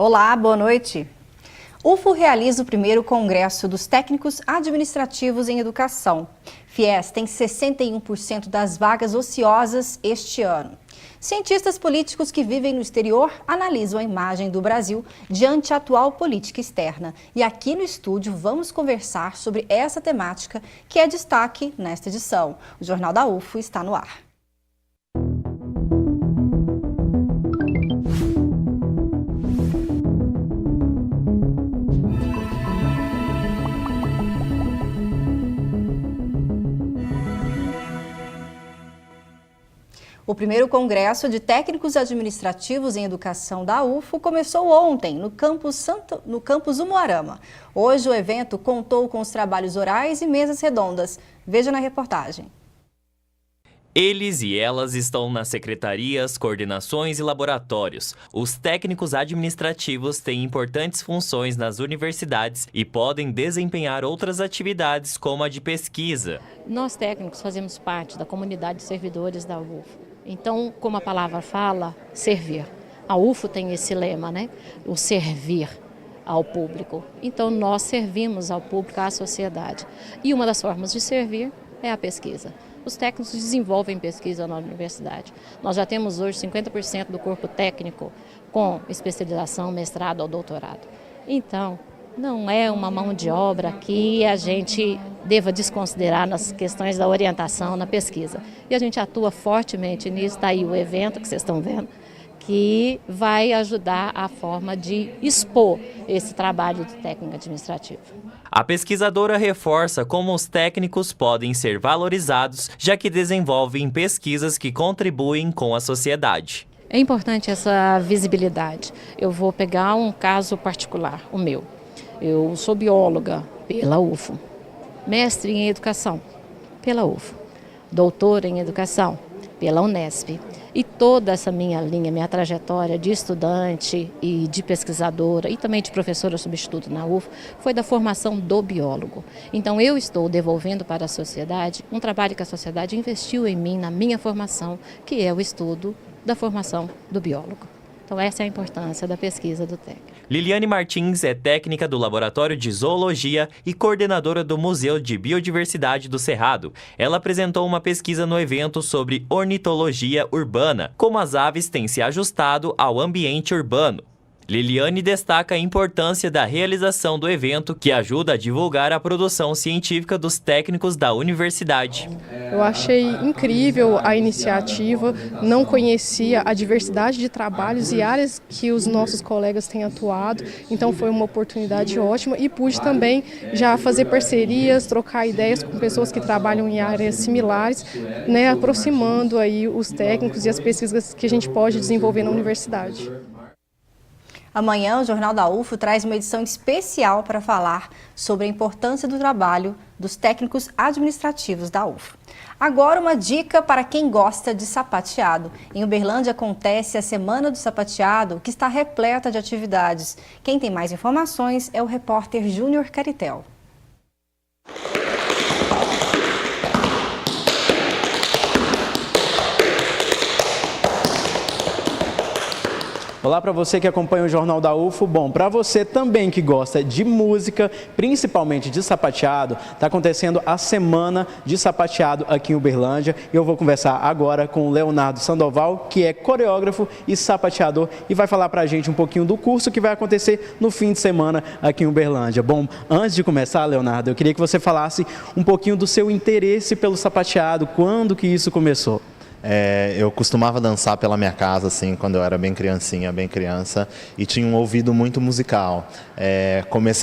Olá, boa noite. UFO realiza o primeiro Congresso dos Técnicos Administrativos em Educação. FIES tem 61% das vagas ociosas este ano. Cientistas políticos que vivem no exterior analisam a imagem do Brasil diante a atual política externa. E aqui no estúdio vamos conversar sobre essa temática que é destaque nesta edição. O Jornal da UFO está no ar. O primeiro Congresso de Técnicos Administrativos em Educação da UFO começou ontem, no campus Umuarama. Hoje o evento contou com os trabalhos orais e mesas redondas. Veja na reportagem. Eles e elas estão nas secretarias, coordenações e laboratórios. Os técnicos administrativos têm importantes funções nas universidades e podem desempenhar outras atividades, como a de pesquisa. Nós técnicos fazemos parte da comunidade de servidores da UFO. Então, como a palavra fala, servir. A UFO tem esse lema, né? O servir ao público. Então, nós servimos ao público, à sociedade. E uma das formas de servir é a pesquisa. Os técnicos desenvolvem pesquisa na universidade. Nós já temos hoje 50% do corpo técnico com especialização, mestrado ou doutorado. Então, não é uma mão de obra que a gente deva desconsiderar nas questões da orientação, na pesquisa. E a gente atua fortemente nisso, está aí o evento que vocês estão vendo, que vai ajudar a forma de expor esse trabalho do técnico administrativo. A pesquisadora reforça como os técnicos podem ser valorizados, já que desenvolvem pesquisas que contribuem com a sociedade. É importante essa visibilidade. Eu vou pegar um caso particular, o meu. Eu sou bióloga pela UFO, mestre em educação pela UFO, doutora em educação pela Unesp. E toda essa minha linha, minha trajetória de estudante e de pesquisadora e também de professora substituta na UFO foi da formação do biólogo. Então eu estou devolvendo para a sociedade um trabalho que a sociedade investiu em mim, na minha formação, que é o estudo da formação do biólogo. Então essa é a importância da pesquisa do técnico. Liliane Martins é técnica do Laboratório de Zoologia e coordenadora do Museu de Biodiversidade do Cerrado. Ela apresentou uma pesquisa no evento sobre ornitologia urbana, como as aves têm se ajustado ao ambiente urbano. Liliane destaca a importância da realização do evento, que ajuda a divulgar a produção científica dos técnicos da universidade. Eu achei incrível a iniciativa, não conhecia a diversidade de trabalhos e áreas que os nossos colegas têm atuado, então foi uma oportunidade ótima e pude também já fazer parcerias, trocar ideias com pessoas que trabalham em áreas similares, né, aproximando aí os técnicos e as pesquisas que a gente pode desenvolver na universidade. Amanhã, o Jornal da UFO traz uma edição especial para falar sobre a importância do trabalho dos técnicos administrativos da UFO. Agora, uma dica para quem gosta de sapateado. Em Uberlândia acontece a Semana do Sapateado, que está repleta de atividades. Quem tem mais informações é o repórter Júnior Caritel. Olá para você que acompanha o Jornal da UFO. Bom, para você também que gosta de música, principalmente de sapateado, está acontecendo a Semana de Sapateado aqui em Uberlândia. Eu vou conversar agora com o Leonardo Sandoval, que é coreógrafo e sapateador, e vai falar para a gente um pouquinho do curso que vai acontecer no fim de semana aqui em Uberlândia. Bom, antes de começar, Leonardo, eu queria que você falasse um pouquinho do seu interesse pelo sapateado, quando que isso começou? Eu costumava dançar pela minha casa, assim, quando eu era bem criança, e tinha um ouvido muito musical.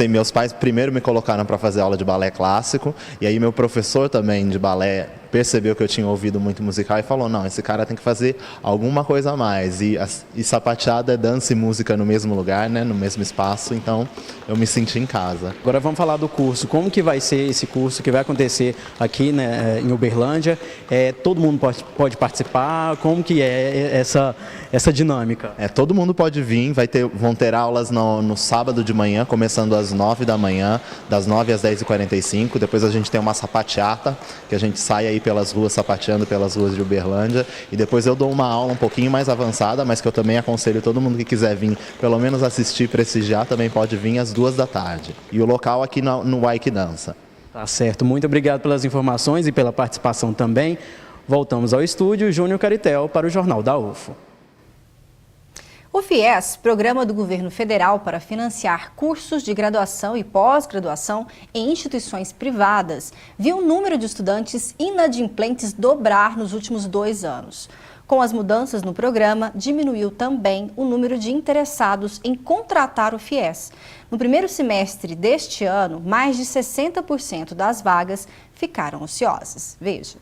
Meus pais primeiro me colocaram para fazer aula de balé clássico, e aí meu professor também de balé percebeu que eu tinha ouvido muito musical e falou, não, esse cara tem que fazer alguma coisa a mais. E sapateado é dança e música no mesmo lugar, né, no mesmo espaço, então eu me senti em casa. Agora vamos falar do curso. Como que vai ser esse curso que vai acontecer aqui, né, em Uberlândia? Todo mundo pode participar participar? Como que é essa dinâmica? Todo mundo pode vir, vão ter aulas no sábado de manhã, começando às 9 da manhã, das 9 às 10h45. Depois a gente tem uma sapateata, que a gente sai aí pelas ruas, sapateando pelas ruas de Uberlândia. E depois eu dou uma aula um pouquinho mais avançada, mas que eu também aconselho todo mundo que quiser vir, pelo menos assistir e prestigiar, também pode vir às 2 da tarde. E o local aqui no Wike Dança. Tá certo, muito obrigado pelas informações e pela participação também. Voltamos ao estúdio, Júnior Caritel para o Jornal da UFO. O FIES, Programa do Governo Federal para financiar cursos de graduação e pós-graduação em instituições privadas, viu o número de estudantes inadimplentes dobrar nos últimos 2 anos. Com as mudanças no programa, diminuiu também o número de interessados em contratar o FIES. No primeiro semestre deste ano, mais de 60% das vagas ficaram ociosas. Veja.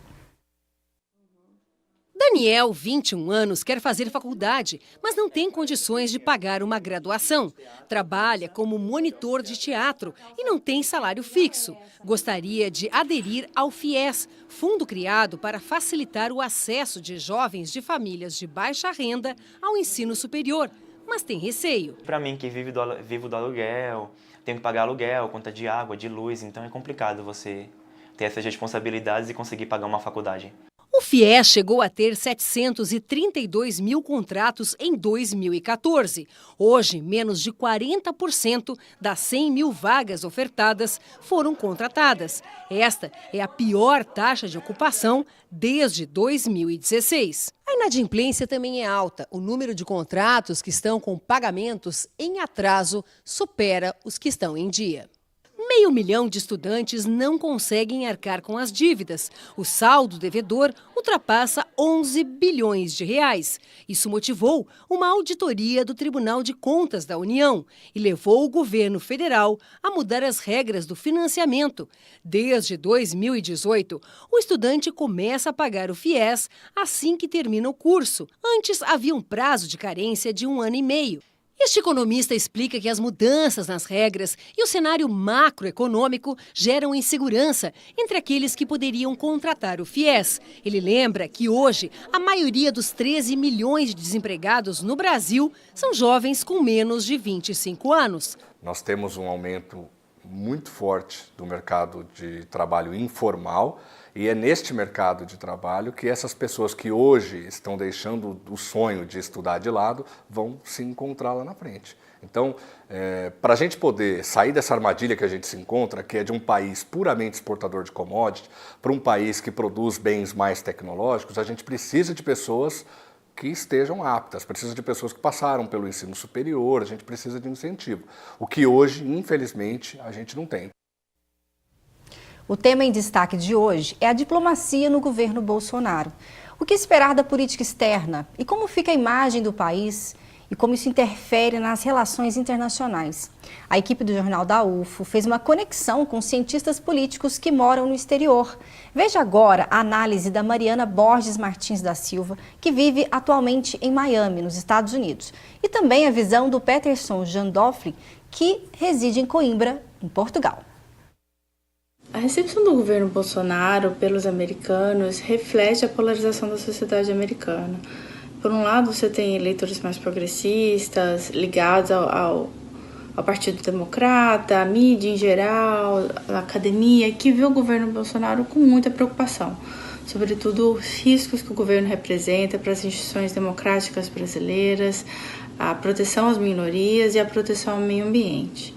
Daniel, 21 anos, quer fazer faculdade, mas não tem condições de pagar uma graduação. Trabalha como monitor de teatro e não tem salário fixo. Gostaria de aderir ao FIES, fundo criado para facilitar o acesso de jovens de famílias de baixa renda ao ensino superior, mas tem receio. Para mim, que vivo do aluguel, tenho que pagar aluguel, conta de água, de luz, então é complicado você ter essas responsabilidades e conseguir pagar uma faculdade. O FIES chegou a ter 732 mil contratos em 2014. Hoje, menos de 40% das 100 mil vagas ofertadas foram contratadas. Esta é a pior taxa de ocupação desde 2016. A inadimplência também é alta. O número de contratos que estão com pagamentos em atraso supera os que estão em dia. 500 mil de estudantes não conseguem arcar com as dívidas. O saldo devedor ultrapassa 11 bilhões de reais. Isso motivou uma auditoria do Tribunal de Contas da União e levou o governo federal a mudar as regras do financiamento. Desde 2018, o estudante começa a pagar o FIES assim que termina o curso. Antes havia um prazo de carência de 1 ano e meio. Este economista explica que as mudanças nas regras e o cenário macroeconômico geram insegurança entre aqueles que poderiam contratar o FIES. Ele lembra que hoje a maioria dos 13 milhões de desempregados no Brasil são jovens com menos de 25 anos. Nós temos um aumento muito forte do mercado de trabalho informal e é neste mercado de trabalho que essas pessoas que hoje estão deixando o sonho de estudar de lado vão se encontrar lá na frente. Então, para a gente poder sair dessa armadilha que a gente se encontra, que é de um país puramente exportador de commodities, para um país que produz bens mais tecnológicos, a gente precisa de pessoas que estejam aptas, precisa de pessoas que passaram pelo ensino superior, a gente precisa de incentivo. O que hoje, infelizmente, a gente não tem. O tema em destaque de hoje é a diplomacia no governo Bolsonaro. O que esperar da política externa e como fica a imagem do país e como isso interfere nas relações internacionais. A equipe do Jornal da UFO fez uma conexão com cientistas políticos que moram no exterior. Veja agora a análise da Mariana Borges Martins da Silva, que vive atualmente em Miami, nos Estados Unidos. E também a visão do Peterson Jandolfi, que reside em Coimbra, em Portugal. A recepção do governo Bolsonaro pelos americanos reflete a polarização da sociedade americana. Por um lado, você tem eleitores mais progressistas, ligados ao Partido Democrata, a mídia em geral, a academia, que vê o governo Bolsonaro com muita preocupação, sobretudo os riscos que o governo representa para as instituições democráticas brasileiras, a proteção às minorias e a proteção ao meio ambiente.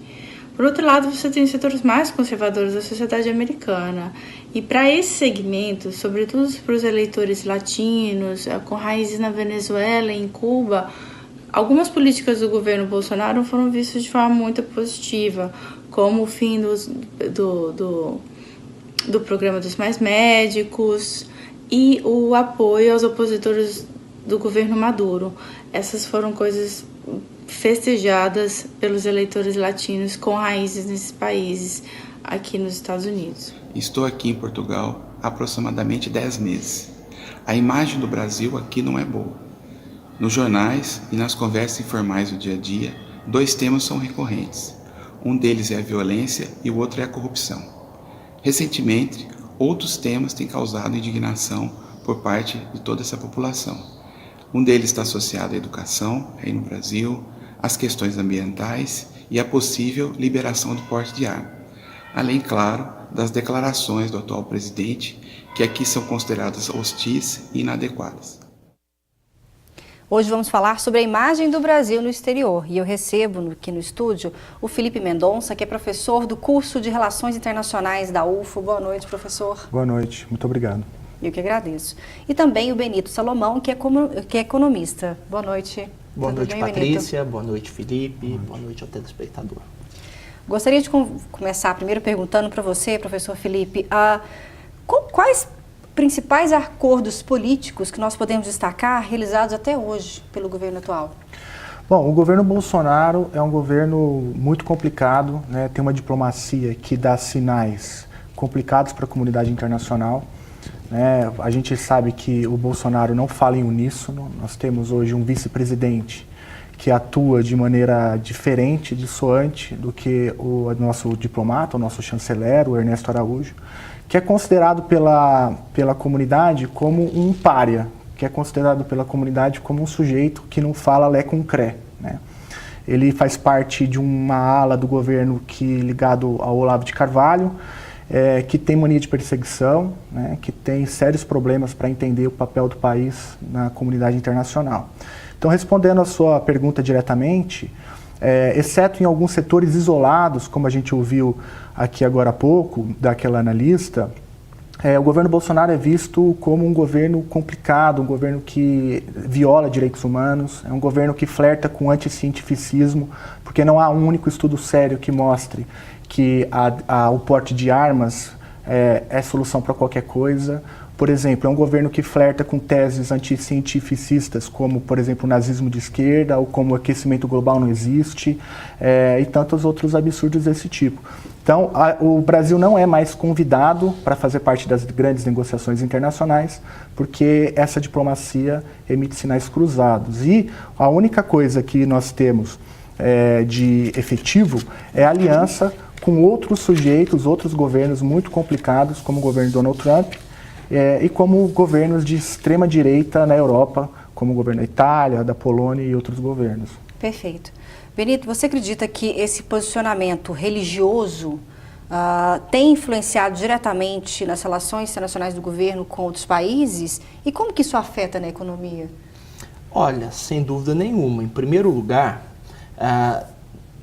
Por outro lado, você tem os setores mais conservadores da sociedade americana. E para esse segmento, sobretudo para os eleitores latinos, com raízes na Venezuela e em Cuba, algumas políticas do governo Bolsonaro foram vistas de forma muito positiva, como o fim do programa dos mais médicos e o apoio aos opositores do governo Maduro. Essas foram coisas festejadas pelos eleitores latinos com raízes nesses países aqui nos Estados Unidos. Estou aqui em Portugal há aproximadamente 10 meses. A imagem do Brasil aqui não é boa. Nos jornais e nas conversas informais do dia a dia, 2 temas são recorrentes. Um deles é a violência e o outro é a corrupção. Recentemente, outros temas têm causado indignação por parte de toda essa população. Um deles está associado à educação, aí no Brasil, às questões ambientais e à possível liberação do porte de arma. Além, claro, das declarações do atual presidente, que aqui são consideradas hostis e inadequadas. Hoje vamos falar sobre a imagem do Brasil no exterior e eu recebo aqui no estúdio o Felipe Mendonça, que é professor do curso de Relações Internacionais da UFO. Boa noite, professor. Boa noite, muito obrigado. Eu que agradeço. E também o Benito Salomão, que é economista. Boa noite. Boa noite, bem, Patrícia. Benito? Boa noite, Felipe. Boa noite ao telespectador. Gostaria de começar primeiro perguntando para você, professor Felipe, quais principais acordos políticos que nós podemos destacar realizados até hoje pelo governo atual? Bom, o governo Bolsonaro é um governo muito complicado, né? Tem uma diplomacia que dá sinais complicados para a comunidade internacional. Né? A gente sabe que o Bolsonaro não fala em uníssono. Nós temos hoje um vice-presidente que atua de maneira diferente, dissoante do que o nosso diplomata, o nosso chanceler, o Ernesto Araújo, que é considerado pela comunidade como um pária, que é considerado pela comunidade como um sujeito que não fala lé com cré, né? Ele faz parte de uma ala do governo ligado ao Olavo de Carvalho, que tem mania de perseguição, né, que tem sérios problemas para entender o papel do país na comunidade internacional. Então, respondendo a sua pergunta diretamente, exceto em alguns setores isolados, como a gente ouviu aqui agora há pouco, daquela analista, o governo Bolsonaro é visto como um governo complicado, um governo que viola direitos humanos, é um governo que flerta com anticientificismo, porque não há um único estudo sério que mostre que o porte de armas é solução para qualquer coisa. Por exemplo, é um governo que flerta com teses anticientificistas, como, por exemplo, o nazismo de esquerda, ou como o aquecimento global não existe, e tantos outros absurdos desse tipo. Então, o Brasil não é mais convidado para fazer parte das grandes negociações internacionais, porque essa diplomacia emite sinais cruzados. E a única coisa que nós temos de efetivo é a aliança com outros sujeitos, outros governos muito complicados, como o governo Donald Trump, e como governos de extrema direita na Europa, como o governo da Itália, da Polônia e outros governos. Perfeito. Benito, você acredita que esse posicionamento religioso tem influenciado diretamente nas relações internacionais do governo com outros países? E como que isso afeta na economia? Olha, sem dúvida nenhuma. Em primeiro lugar,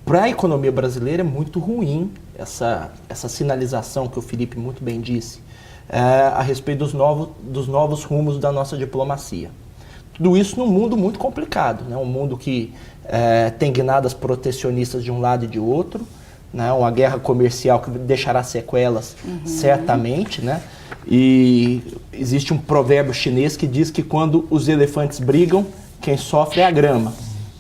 para a economia brasileira é muito ruim essa sinalização que o Felipe muito bem disse, a respeito dos novos rumos da nossa diplomacia. Tudo isso num mundo muito complicado, né? Um mundo que tem guinadas protecionistas de um lado e de outro, né? Uma guerra comercial que deixará sequelas, certamente, né? E existe um provérbio chinês que diz que quando os elefantes brigam, quem sofre é a grama,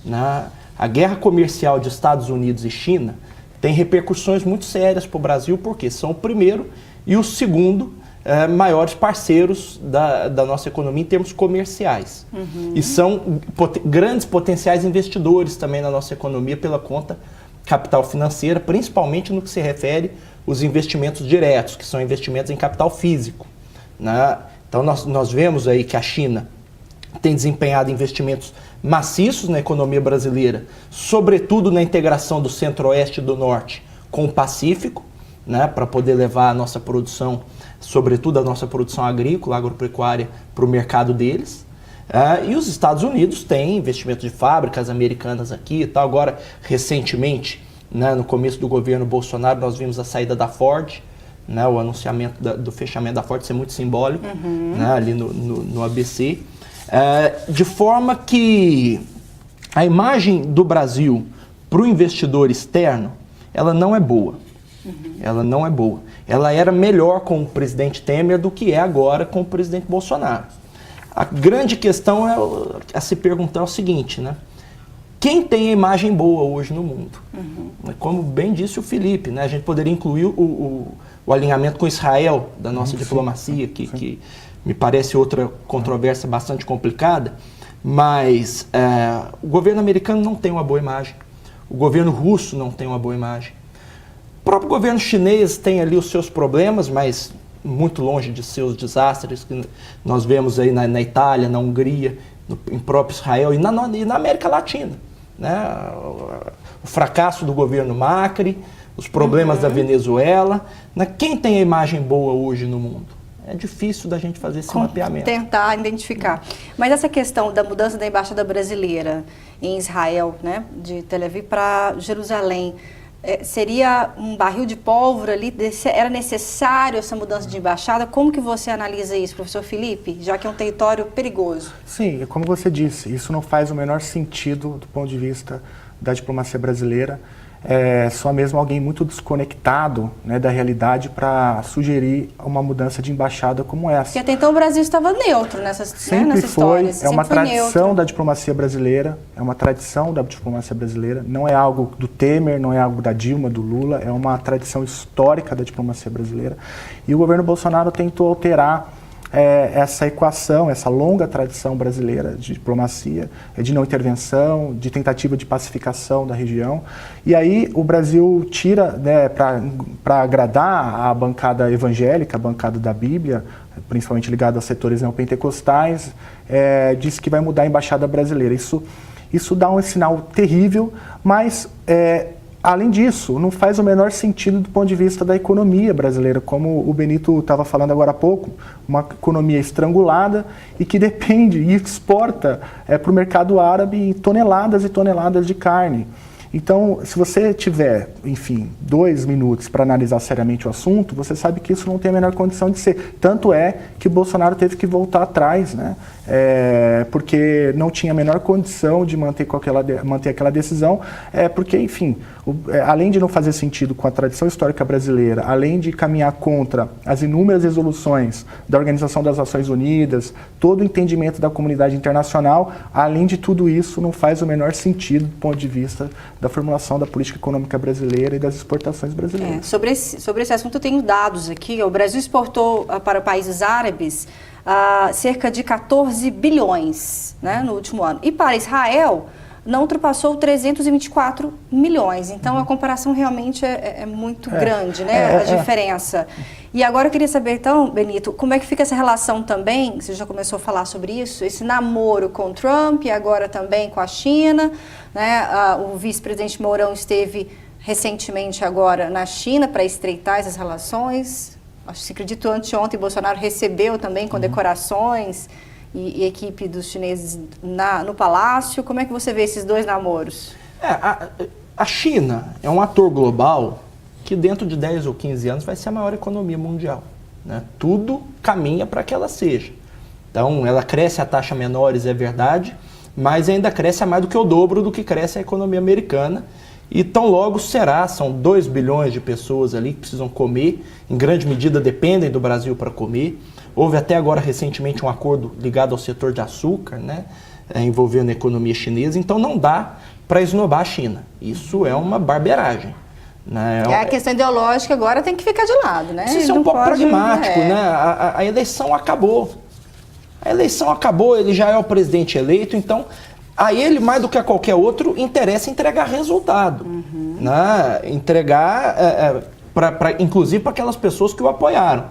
né? A guerra comercial de Estados Unidos e China tem repercussões muito sérias para o Brasil, porque são o primeiro e o segundo maiores parceiros da nossa economia em termos comerciais. E são grandes potenciais investidores também na nossa economia pela conta capital financeira, principalmente no que se refere aos investimentos diretos, que são investimentos em capital físico, né? Então nós vemos aí que a China tem desempenhado investimentos maciços na economia brasileira, sobretudo na integração do centro-oeste e do norte com o Pacífico, né, para poder levar a nossa produção, sobretudo a nossa produção agrícola, agropecuária, para o mercado deles. E os Estados Unidos têm investimento de fábricas americanas aqui e tal. Agora, recentemente, né, no começo do governo Bolsonaro, nós vimos a saída da Ford, né, o anunciamento do fechamento da Ford ser muito simbólico, né, ali no ABC. De forma que a imagem do Brasil para o investidor externo, ela não é boa. Ela não é boa. Ela era melhor com o presidente Temer do que é agora com o presidente Bolsonaro. A grande questão a se perguntar é o seguinte, né? Quem tem a imagem boa hoje no mundo? Como bem disse o Felipe, né? A gente poderia incluir o alinhamento com Israel da nossa diplomacia, que me parece outra controvérsia bastante complicada, mas o governo americano não tem uma boa imagem, o governo russo não tem uma boa imagem. O próprio governo chinês tem ali os seus problemas, mas muito longe de ser os desastres que nós vemos aí na Itália, na Hungria, em próprio Israel e na América Latina, né? O fracasso do governo Macri, os problemas da Venezuela, né? Quem tem a imagem boa hoje no mundo? É difícil da gente fazer esse mapeamento. Tentar identificar. Mas essa questão da mudança da embaixada brasileira em Israel, né, de Tel Aviv para Jerusalém, seria um barril de pólvora ali? Era necessário essa mudança de embaixada? Como que você analisa isso, professor Felipe, já que é um território perigoso? Sim, como você disse, isso não faz o menor sentido do ponto de vista da diplomacia brasileira. Só mesmo alguém muito desconectado, né, da realidade para sugerir uma mudança de embaixada como essa. Porque até então o Brasil estava neutro nessa história. É uma tradição da diplomacia brasileira, não é algo do Temer, não é algo da Dilma, do Lula, é uma tradição histórica da diplomacia brasileira. E o governo Bolsonaro tentou alterar essa equação, essa longa tradição brasileira de diplomacia, de não intervenção, de tentativa de pacificação da região. E aí o Brasil tira, né, para agradar a bancada evangélica, a bancada da Bíblia, principalmente ligada aos setores neopentecostais, diz que vai mudar a embaixada brasileira. Isso dá um sinal terrível, mas além disso, não faz o menor sentido do ponto de vista da economia brasileira, como o Benito estava falando agora há pouco, uma economia estrangulada e que depende e exporta para o mercado árabe toneladas e toneladas de carne. Então, se você tiver, enfim, 2 minutos para analisar seriamente o assunto, você sabe que isso não tem a menor condição de ser. Tanto é que o Bolsonaro teve que voltar atrás, né? Porque não tinha a menor condição de manter aquela decisão, porque, enfim, além de não fazer sentido com a tradição histórica brasileira, além de caminhar contra as inúmeras resoluções da Organização das Nações Unidas, todo o entendimento da comunidade internacional, além de tudo isso, não faz o menor sentido do ponto de vista da formulação da política econômica brasileira e das exportações brasileiras. Sobre esse assunto eu tenho dados aqui. O Brasil exportou para países árabes cerca de 14 bilhões, né, no último ano. E para Israel não ultrapassou 324 milhões. Então a comparação realmente é muito grande, né, a diferença. E agora eu queria saber então, Benito, como é que fica essa relação também, você já começou a falar sobre isso, esse namoro com Trump e agora também com a China, né? O vice-presidente Mourão esteve recentemente agora na China para estreitar essas relações. Acho que, acredito, anteontem Bolsonaro recebeu também condecorações e equipe dos chineses no palácio. Como é que você vê esses dois namoros? A China é um ator global que dentro de 10 ou 15 anos vai ser a maior economia mundial, né? Tudo caminha para que ela seja. Então, ela cresce a taxa menores, é verdade, mas ainda cresce a mais do que o dobro do que cresce a economia americana. E tão logo são 2 bilhões de pessoas ali que precisam comer, em grande medida dependem do Brasil para comer. Houve até agora recentemente um acordo ligado ao setor de açúcar, né, envolvendo a economia chinesa, então não dá para esnobar a China. Isso é uma barbeiragem. Né? A questão ideológica agora tem que ficar de lado, né? Isso é um pouco pragmático, né? A eleição acabou. A eleição acabou, ele já é o presidente eleito, então a ele, mais do que a qualquer outro, interessa entregar resultado. Né? Entregar, inclusive para aquelas pessoas que o apoiaram.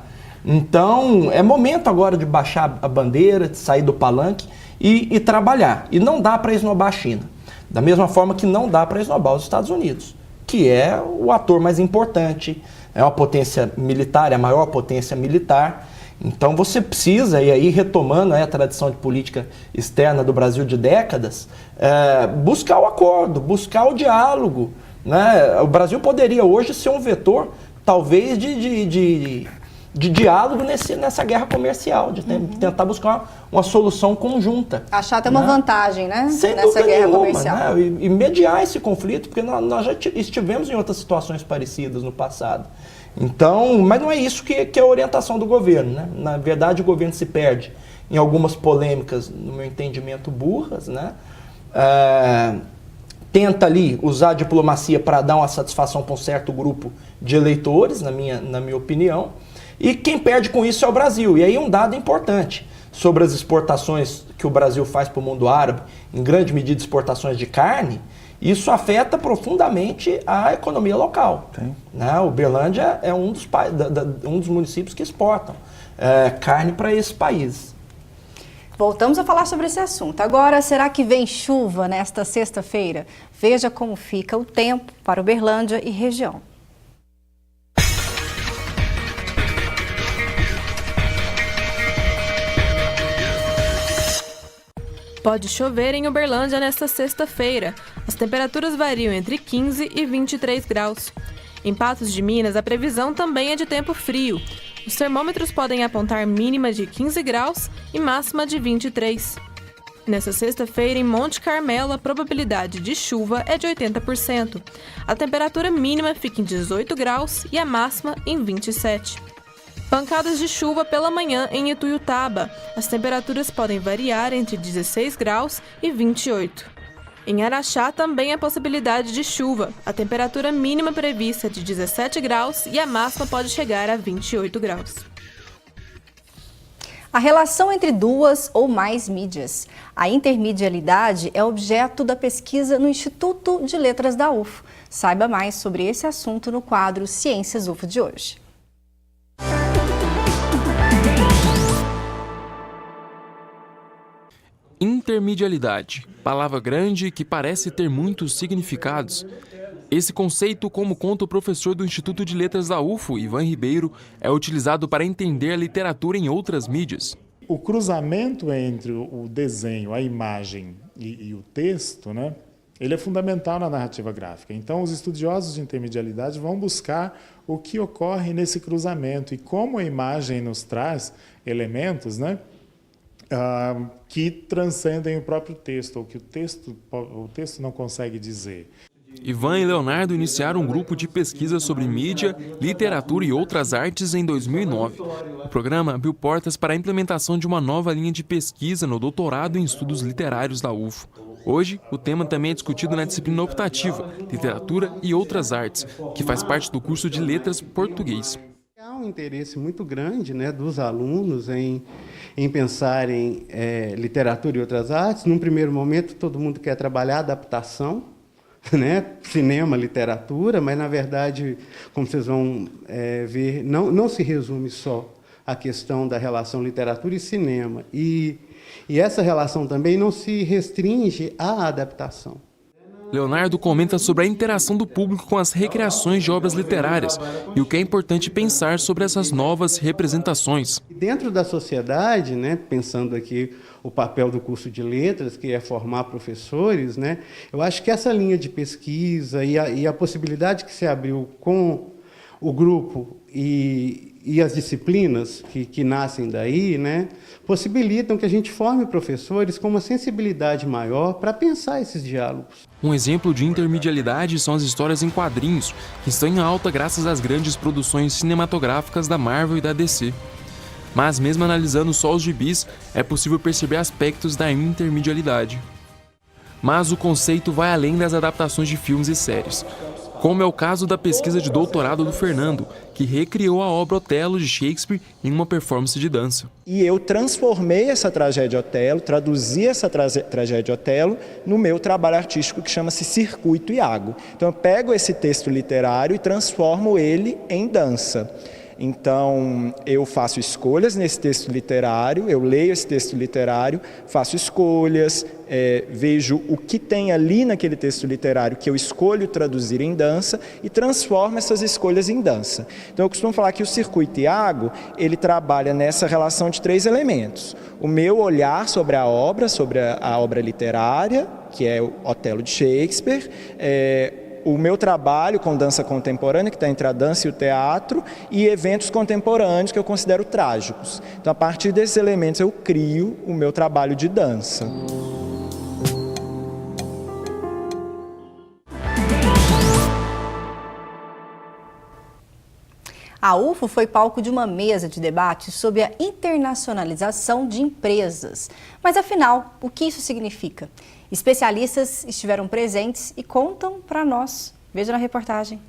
Então, é momento agora de baixar a bandeira, de sair do palanque e trabalhar. E não dá para esnobar a China. Da mesma forma que não dá para esnobar os Estados Unidos, que é o ator mais importante, é uma potência militar, é a maior potência militar. Então você precisa, e aí retomando a tradição de política externa do Brasil de décadas, buscar o acordo, buscar o diálogo. Né? O Brasil poderia hoje ser um vetor, talvez, de diálogo nessa guerra comercial, de tentar buscar uma solução conjunta. Achar até uma vantagem, né? Nessa guerra comercial. Né? E mediar esse conflito, porque nós já estivemos em outras situações parecidas no passado. Então, mas não é isso que é a orientação do governo, né? Na verdade, o governo se perde em algumas polêmicas, no meu entendimento, burras, né? Tenta ali usar a diplomacia para dar uma satisfação para um certo grupo de eleitores, na minha opinião, e quem perde com isso é o Brasil. E aí um dado importante sobre as exportações que o Brasil faz para o mundo árabe, em grande medida exportações de carne, Isso afeta profundamente a economia local. Né? Uberlândia é um dos municípios que exportam carne para esse país. Voltamos a falar sobre esse assunto. Agora, será que vem chuva nesta sexta-feira? Veja como fica o tempo para Uberlândia e região. Pode chover em Uberlândia nesta sexta-feira. As temperaturas variam entre 15 e 23 graus. Em Patos de Minas, a previsão também é de tempo frio. Os termômetros podem apontar mínima de 15 graus e máxima de 23. Nesta sexta-feira, em Monte Carmelo, a probabilidade de chuva é de 80%. A temperatura mínima fica em 18 graus e a máxima em 27. Pancadas de chuva pela manhã em Ituiutaba. As temperaturas podem variar entre 16 graus e 28. Em Araxá também há possibilidade de chuva. A temperatura mínima prevista é de 17 graus e a máxima pode chegar a 28 graus. A relação entre duas ou mais mídias. A intermedialidade é objeto da pesquisa no Instituto de Letras da UFO. Saiba mais sobre esse assunto no quadro Ciências UFO de hoje. Intermedialidade, palavra grande que parece ter muitos significados. Esse conceito, como conta o professor do Instituto de Letras da UFO, Ivan Ribeiro, é utilizado para entender a literatura em outras mídias. O cruzamento entre o desenho, a imagem e o texto, né, ele é fundamental na narrativa gráfica. Então, os estudiosos de intermedialidade vão buscar o que ocorre nesse cruzamento e como a imagem nos traz elementos, né, que transcendem o próprio texto, ou que o texto não consegue dizer. Ivan e Leonardo iniciaram um grupo de pesquisa sobre mídia, literatura e outras artes em 2009. O programa abriu portas para a implementação de uma nova linha de pesquisa no doutorado em estudos literários da UFO. Hoje, o tema também é discutido na disciplina optativa, literatura e outras artes, que faz parte do curso de letras português. Há um interesse muito grande, né, dos alunos em pensar em literatura e outras artes. Num primeiro momento, todo mundo quer trabalhar adaptação, né, cinema, literatura, mas, na verdade, como vocês vão ver, não se resume só à questão da relação literatura e cinema. E essa relação também não se restringe à adaptação. Leonardo comenta sobre a interação do público com as recriações de obras literárias e o que é importante pensar sobre essas novas representações. Dentro da sociedade, né, pensando aqui o papel do curso de letras, que é formar professores, né, eu acho que essa linha de pesquisa e a possibilidade que se abriu com o grupo e as disciplinas que nascem daí, né, possibilitam que a gente forme professores com uma sensibilidade maior para pensar esses diálogos. Um exemplo de intermedialidade são as histórias em quadrinhos, que estão em alta graças às grandes produções cinematográficas da Marvel e da DC. Mas mesmo analisando só os gibis, é possível perceber aspectos da intermedialidade. Mas o conceito vai além das adaptações de filmes e séries, como é o caso da pesquisa de doutorado do Fernando, que recriou a obra Otelo de Shakespeare em uma performance de dança. E eu transformei essa tragédia Otelo, traduzi essa tragédia Otelo no meu trabalho artístico que chama-se Circuito Iago. Então eu pego esse texto literário e transformo ele em dança. Então, eu faço escolhas nesse texto literário, eu leio esse texto literário, faço escolhas, vejo o que tem ali naquele texto literário que eu escolho traduzir em dança e transformo essas escolhas em dança. Então, eu costumo falar que o Circuito Iago, ele trabalha nessa relação de 3 elementos. O meu olhar sobre a obra literária, que é o Otelo de Shakespeare, o meu trabalho com dança contemporânea, que está entre a dança e o teatro, e eventos contemporâneos que eu considero trágicos. Então, a partir desses elementos, eu crio o meu trabalho de dança. A UFO foi palco de uma mesa de debate sobre a internacionalização de empresas. Mas, afinal, o que isso significa? Especialistas estiveram presentes e contam para nós. Veja na reportagem.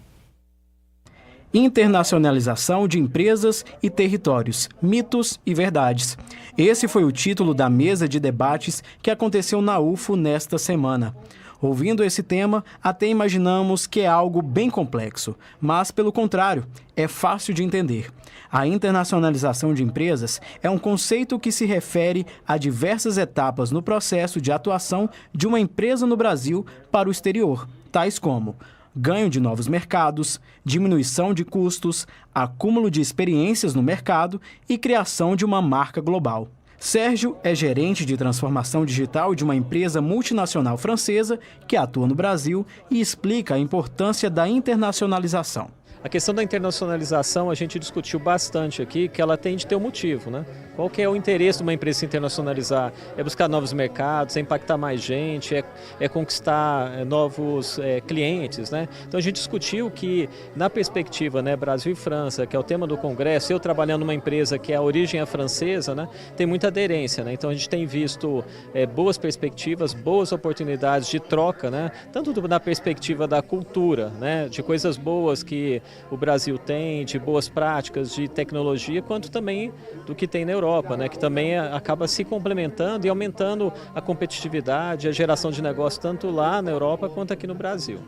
Internacionalização de empresas e territórios, mitos e verdades. Esse foi o título da mesa de debates que aconteceu na UFO nesta semana. Ouvindo esse tema, até imaginamos que é algo bem complexo, mas, pelo contrário, é fácil de entender. A internacionalização de empresas é um conceito que se refere a diversas etapas no processo de atuação de uma empresa no Brasil para o exterior, tais como ganho de novos mercados, diminuição de custos, acúmulo de experiências no mercado e criação de uma marca global. Sérgio é gerente de transformação digital de uma empresa multinacional francesa que atua no Brasil e explica a importância da internacionalização. A questão da internacionalização a gente discutiu bastante aqui, que ela tem de ter um motivo, né? Qual que é o interesse de uma empresa se internacionalizar? É buscar novos mercados, é impactar mais gente, é conquistar novos clientes, né? Então a gente discutiu que na perspectiva, né, Brasil e França, que é o tema do Congresso, eu trabalhando numa empresa que a origem é francesa, né, tem muita aderência, né? Então a gente tem visto boas perspectivas, boas oportunidades de troca, né? Tanto na perspectiva da cultura, né, de coisas boas que o Brasil tem, de boas práticas, de tecnologia, quanto também do que tem na Europa, né, que também acaba se complementando e aumentando a competitividade, a geração de negócio tanto lá na Europa quanto aqui no Brasil.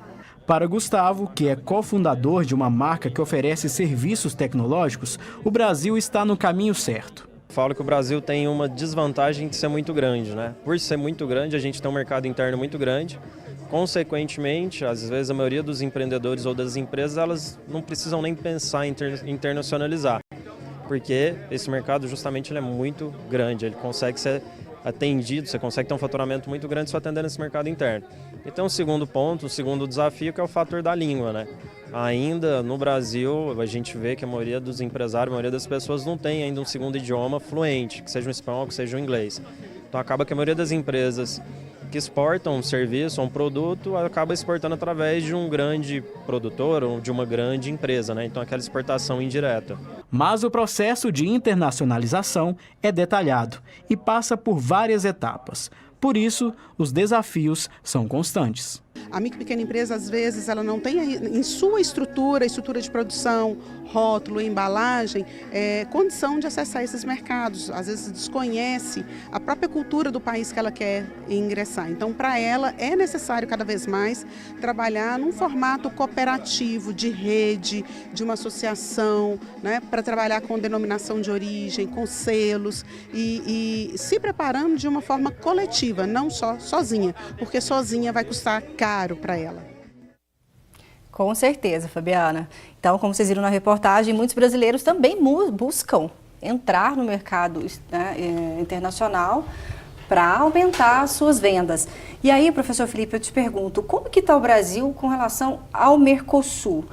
Para Gustavo, que é cofundador de uma marca que oferece serviços tecnológicos, o Brasil está no caminho certo. Falo que o Brasil tem uma desvantagem de ser muito grande, né? Por ser muito grande, a gente tem um mercado interno muito grande. Consequentemente, às vezes a maioria dos empreendedores ou das empresas, elas não precisam nem pensar em internacionalizar, porque esse mercado justamente ele é muito grande, ele consegue ser atendido, você consegue ter um faturamento muito grande só atendendo esse mercado interno. Então, o segundo ponto, o segundo desafio que é o fator da língua, né? Ainda no Brasil, a gente vê que a maioria dos empresários, a maioria das pessoas não tem ainda um segundo idioma fluente, que seja um espanhol, que seja um inglês. Então, acaba que a maioria das empresas que exportam um serviço ou um produto acaba exportando através de um grande produtor ou de uma grande empresa, né? Então, aquela exportação indireta. Mas o processo de internacionalização é detalhado e passa por várias etapas. Por isso, os desafios são constantes. A micro e pequena empresa, às vezes, ela não tem em sua estrutura de produção, rótulo, embalagem, condição de acessar esses mercados. Às vezes desconhece a própria cultura do país que ela quer ingressar. Então, para ela, é necessário cada vez mais trabalhar num formato cooperativo, de rede, de uma associação, né, para trabalhar com denominação de origem, com selos e se preparando de uma forma coletiva, não só sozinha, porque sozinha vai custar caro para ela. Com certeza, Fabiana. Então, como vocês viram na reportagem, muitos brasileiros também buscam entrar no mercado, né, internacional para aumentar as suas vendas. E aí, professor Felipe, eu te pergunto, como que está o Brasil com relação ao Mercosul?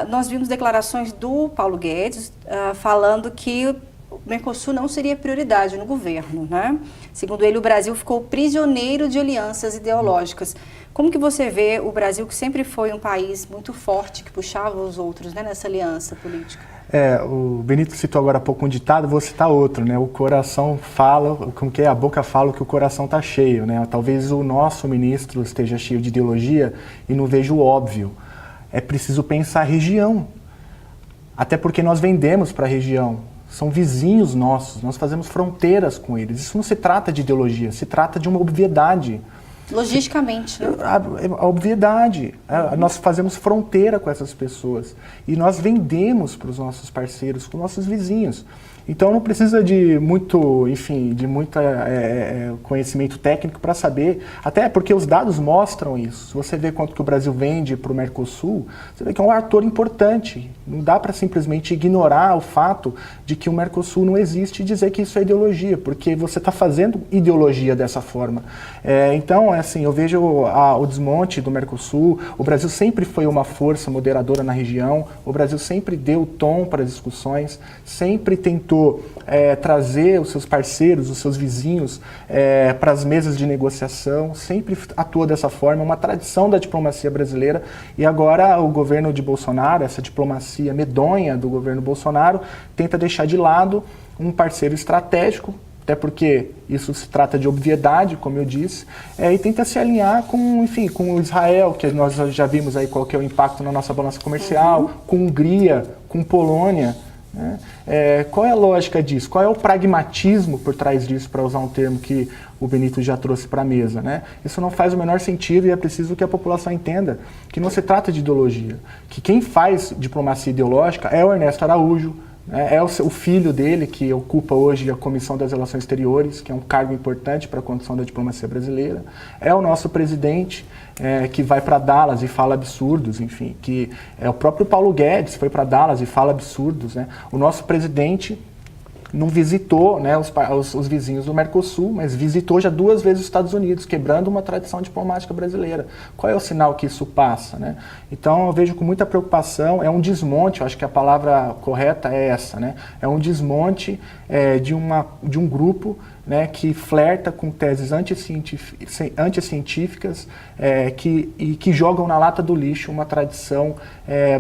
Nós vimos declarações do Paulo Guedes falando que o Mercosul não seria prioridade no governo, né? Segundo ele, o Brasil ficou prisioneiro de alianças ideológicas. Como que você vê o Brasil, que sempre foi um país muito forte, que puxava os outros, né, nessa aliança política? O Benito citou agora há pouco um ditado, vou citar outro, né? O coração fala, como que é? A boca fala que o coração está cheio, né? Talvez o nosso ministro esteja cheio de ideologia e não veja o óbvio. É preciso pensar a região, até porque nós vendemos para a região. São vizinhos nossos, nós fazemos fronteiras com eles. Isso não se trata de ideologia, se trata de uma obviedade. Logisticamente, né? A obviedade. Nós fazemos fronteira com essas pessoas e nós vendemos para os nossos parceiros, para os nossos vizinhos. Então não precisa de muito, enfim, de muito conhecimento técnico para saber, até porque os dados mostram isso. Se você vê quanto que o Brasil vende para o Mercosul, você vê que é um ator importante. Não dá para simplesmente ignorar o fato de que o Mercosul não existe e dizer que isso é ideologia, porque você está fazendo ideologia dessa forma. Então, assim, eu vejo o desmonte do Mercosul. O Brasil sempre foi uma força moderadora na região, o Brasil sempre deu tom para as discussões, sempre tentou trazer os seus parceiros, os seus vizinhos para as mesas de negociação, sempre atuou dessa forma, uma tradição da diplomacia brasileira, e agora o governo de Bolsonaro, essa diplomacia medonha do governo Bolsonaro, tenta deixar de lado um parceiro estratégico, até porque isso se trata de obviedade, como eu disse, e tenta se alinhar com, enfim, com Israel, que nós já vimos aí qual que é o impacto na nossa balança comercial, com Hungria, com Polônia, né? Qual é a lógica disso? Qual é o pragmatismo por trás disso, para usar um termo que o Benito já trouxe para a mesa, né? Isso não faz o menor sentido e é preciso que a população entenda que não se trata de ideologia, que quem faz diplomacia ideológica é o Ernesto Araújo, é o filho dele, que ocupa hoje a Comissão das Relações Exteriores, que é um cargo importante para a condução da diplomacia brasileira. É o nosso presidente, que vai para Dallas e fala absurdos, enfim. Que é o próprio Paulo Guedes, foi para Dallas e fala absurdos, né? O nosso presidente não visitou, né, os vizinhos do Mercosul, mas visitou já 2 vezes os Estados Unidos, quebrando uma tradição diplomática brasileira. Qual é o sinal que isso passa, né? Então eu vejo com muita preocupação, é um desmonte, eu acho que a palavra correta é essa, né? É um desmonte de um grupo, né, que flerta com teses anticientíficas e que jogam na lata do lixo uma tradição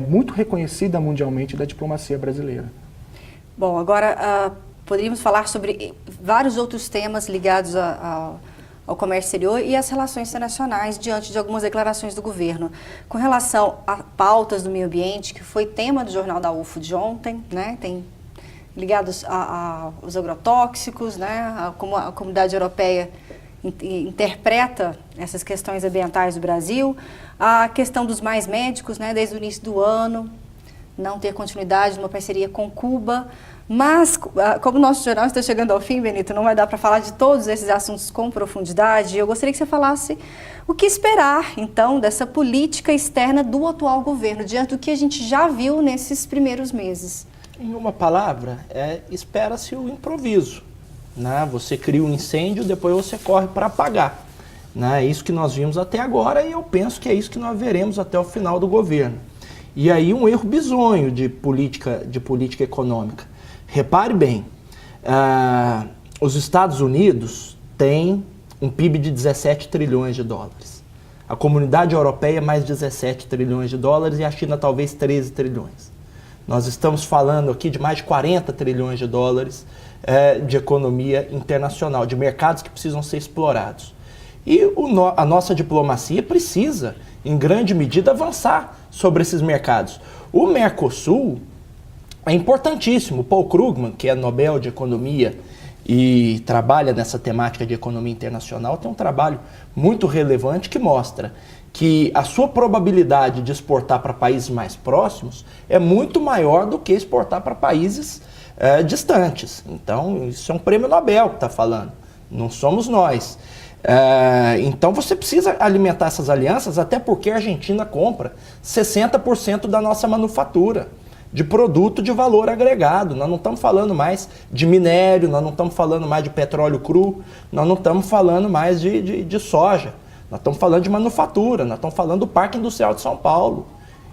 muito reconhecida mundialmente da diplomacia brasileira. Bom, agora poderíamos falar sobre vários outros temas ligados ao comércio exterior e às relações internacionais diante de algumas declarações do governo. Com relação a pautas do meio ambiente, que foi tema do Jornal da UFO de ontem, né, ligados aos agrotóxicos, né, como a comunidade europeia interpreta essas questões ambientais do Brasil, a questão dos mais médicos, né, desde o início do ano, não ter continuidade numa parceria com Cuba, mas como o nosso jornal está chegando ao fim, Benito, não vai dar para falar de todos esses assuntos com profundidade. Eu gostaria que você falasse o que esperar, então, dessa política externa do atual governo, diante do que a gente já viu nesses primeiros meses. Em uma palavra, espera-se o improviso, né? Você cria um incêndio, depois você corre para apagar. Né? É isso que nós vimos até agora e eu penso que é isso que nós veremos até o final do governo. E aí um erro bizonho de política econômica. Repare bem, os Estados Unidos têm um PIB de 17 trilhões de dólares. A comunidade europeia mais 17 trilhões de dólares e a China talvez 13 trilhões. Nós estamos falando aqui de mais de 40 trilhões de dólares de economia internacional, de mercados que precisam ser explorados. E a nossa diplomacia precisa, em grande medida, avançar sobre esses mercados. O Mercosul é importantíssimo. Paul Krugman, que é Nobel de Economia e trabalha nessa temática de economia internacional, tem um trabalho muito relevante que mostra que a sua probabilidade de exportar para países mais próximos é muito maior do que exportar para países distantes. Então, isso é um prêmio Nobel que está falando, não somos nós. Então você precisa alimentar essas alianças, até porque a Argentina compra 60% da nossa manufatura, de produto de valor agregado. Nós não estamos falando mais de minério, nós não estamos falando mais de petróleo cru, nós não estamos falando mais de soja. Nós estamos falando de manufatura, nós estamos falando do Parque Industrial de São Paulo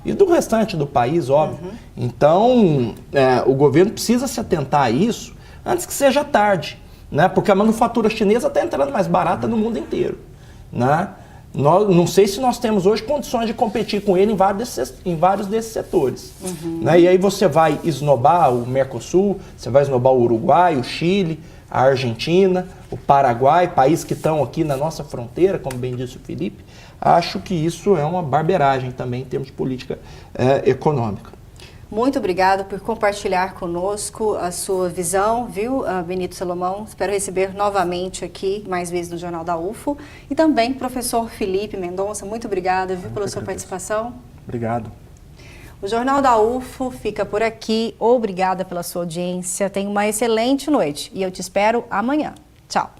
e do restante do país, óbvio. Então, o governo precisa se atentar a isso antes que seja tarde, né? Porque a manufatura chinesa está entrando mais barata no mundo inteiro, né? Não sei se nós temos hoje condições de competir com ele em vários desses setores. Né? E aí você vai esnobar o Mercosul, você vai esnobar o Uruguai, o Chile, a Argentina, o Paraguai, países que estão aqui na nossa fronteira, como bem disse o Felipe. Acho que isso é uma barbeiragem também em termos de política econômica. Muito obrigada por compartilhar conosco a sua visão, viu, Benito Salomão? Espero receber novamente aqui, mais vezes no Jornal da UFO. E também, professor Felipe Mendonça, muito obrigada, viu, pela sua participação. Obrigado. O Jornal da UFO fica por aqui. Obrigada pela sua audiência. Tenha uma excelente noite e eu te espero amanhã. Tchau.